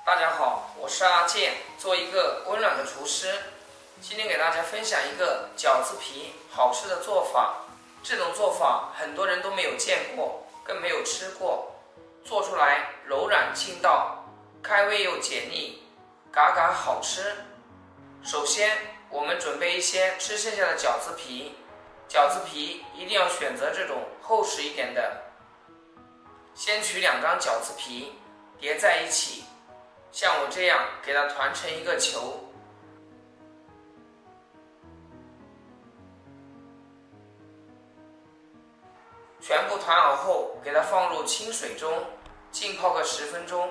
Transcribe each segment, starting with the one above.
大家好，我是阿健，做一个温暖的厨师。今天给大家分享一个饺子皮好吃的做法。这种做法很多人都没有见过，更没有吃过。做出来柔软劲道，开胃又解腻，嘎嘎好吃。首先，我们准备一些吃剩下的饺子皮。饺子皮一定要选择这种厚实一点的。先取2张饺子皮叠在一起，像我这样给它团成一个球。全部团好后，给它放入清水中浸泡个10分钟。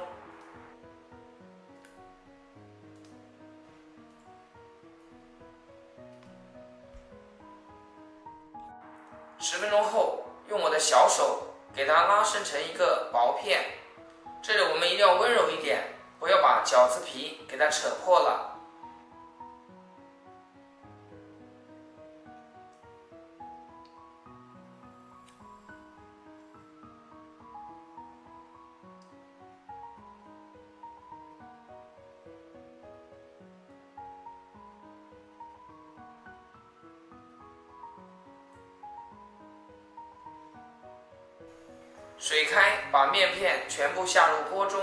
10分钟后，用我的小手给它拉伸成一个薄片。这里我们一定要温柔一点，不要把饺子皮给它扯破了。水开，把面片全部下入锅中，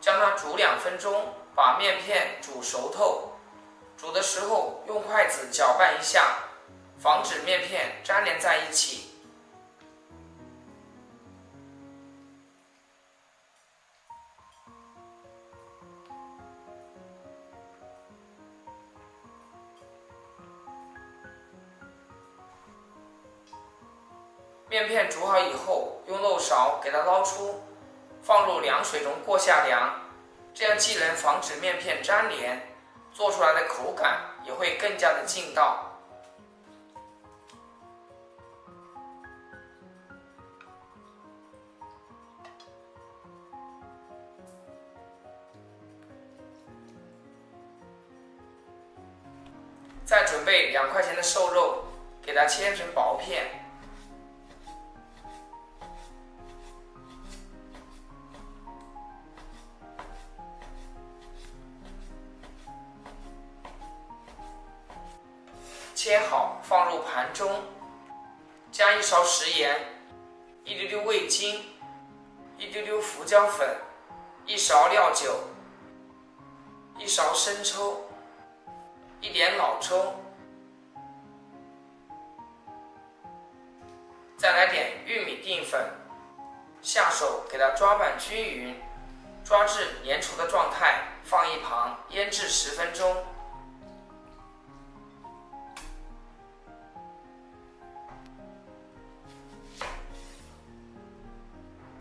将它煮2分钟，把面片煮熟透。煮的时候用筷子搅拌一下，防止面片粘连在一起。面片煮好以后，用漏勺给它捞出，放入凉水中过下凉，这样既能防止面片粘连，做出来的口感也会更加的劲道。再准备2块钱的瘦肉，给它切成薄片。切好放入盘中，加1勺食盐，1丢丢味精，1丢丢胡椒粉，1勺料酒，1勺生抽，1点老抽，再来点玉米淀粉，下手给它抓拌均匀，抓至粘稠的状态，放一旁腌制10分钟。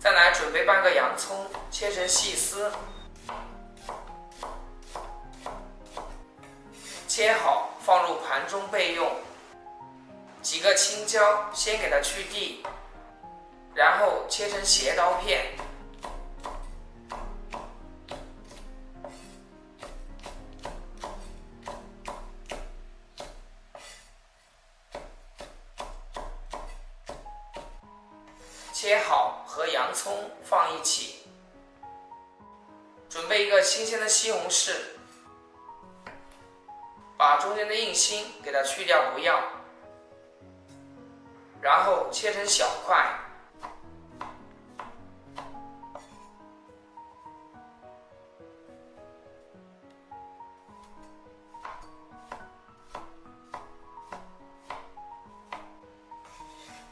再来准备半个洋葱，切成细丝，切好放入盘中备用。几个青椒先给它去蒂，然后切成斜刀片。切好和洋葱放一起，准备一个新鲜的西红柿，把中间的硬心给它去掉不要，然后切成小块。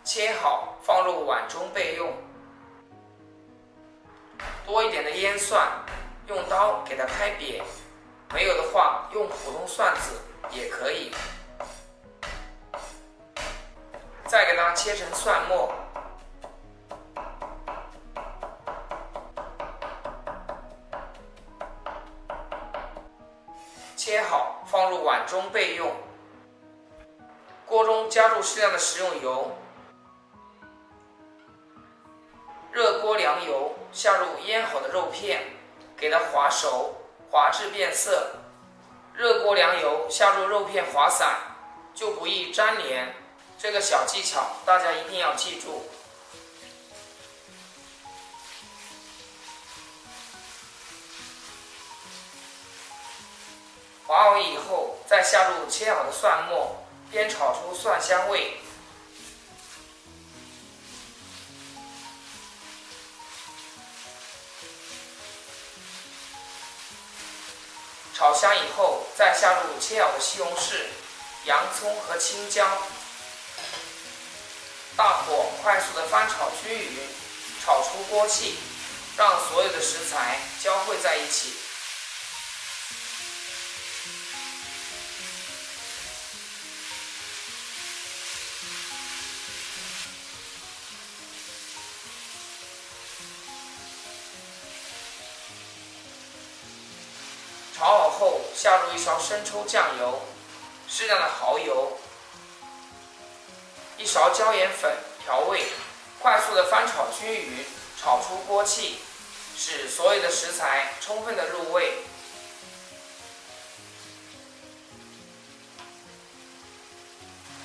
切好放入碗中备用。多一点的腌蒜，用刀给它拍扁，没有的话用普通蒜子也可以。再给它切成蒜末，切好放入碗中备用。锅中加入适量的食用油，热锅凉油，下入腌好的肉片，给它划熟，划至变色。热锅凉油，下入肉片划散，就不易粘连。这个小技巧大家一定要记住。滑好以后，再下入切好的蒜末，煸炒出蒜香味。炒香以后，再下入切好的西红柿、洋葱和青椒，大火快速的翻炒均匀，炒出锅气，让所有的食材交汇在一起。炒好后，下入一勺生抽酱油，适量的蚝油，一勺椒盐粉调味，快速的翻炒均匀，炒出锅气，使所有的食材充分的入味。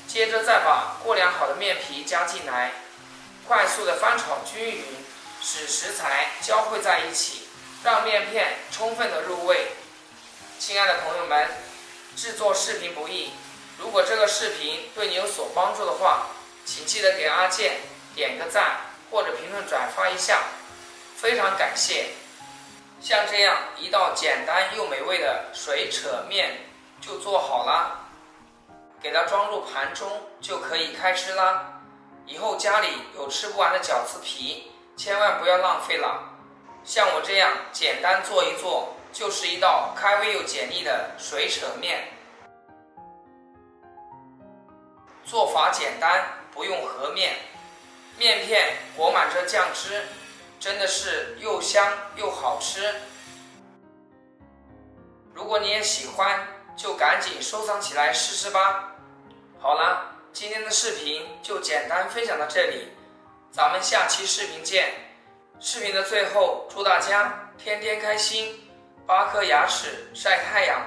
接着再把过凉好的面皮加进来，快速的翻炒均匀，使食材交汇在一起，让面片充分的入味。亲爱的朋友们，制作视频不易，如果这个视频对你有所帮助的话，请记得给阿健点个赞或者评论转发一下，非常感谢。像这样一道简单又美味的水扯面就做好了，给它装入盘中就可以开吃啦。以后家里有吃不完的饺子皮，千万不要浪费了。像我这样简单做一做，就是一道开胃又解腻的水扯面。做法简单，不用和面，面片裹满着酱汁，真的是又香又好吃。如果你也喜欢，就赶紧收藏起来试试吧。好了，今天的视频就简单分享到这里，咱们下期视频见。视频的最后，祝大家天天开心，8颗牙齿晒太阳。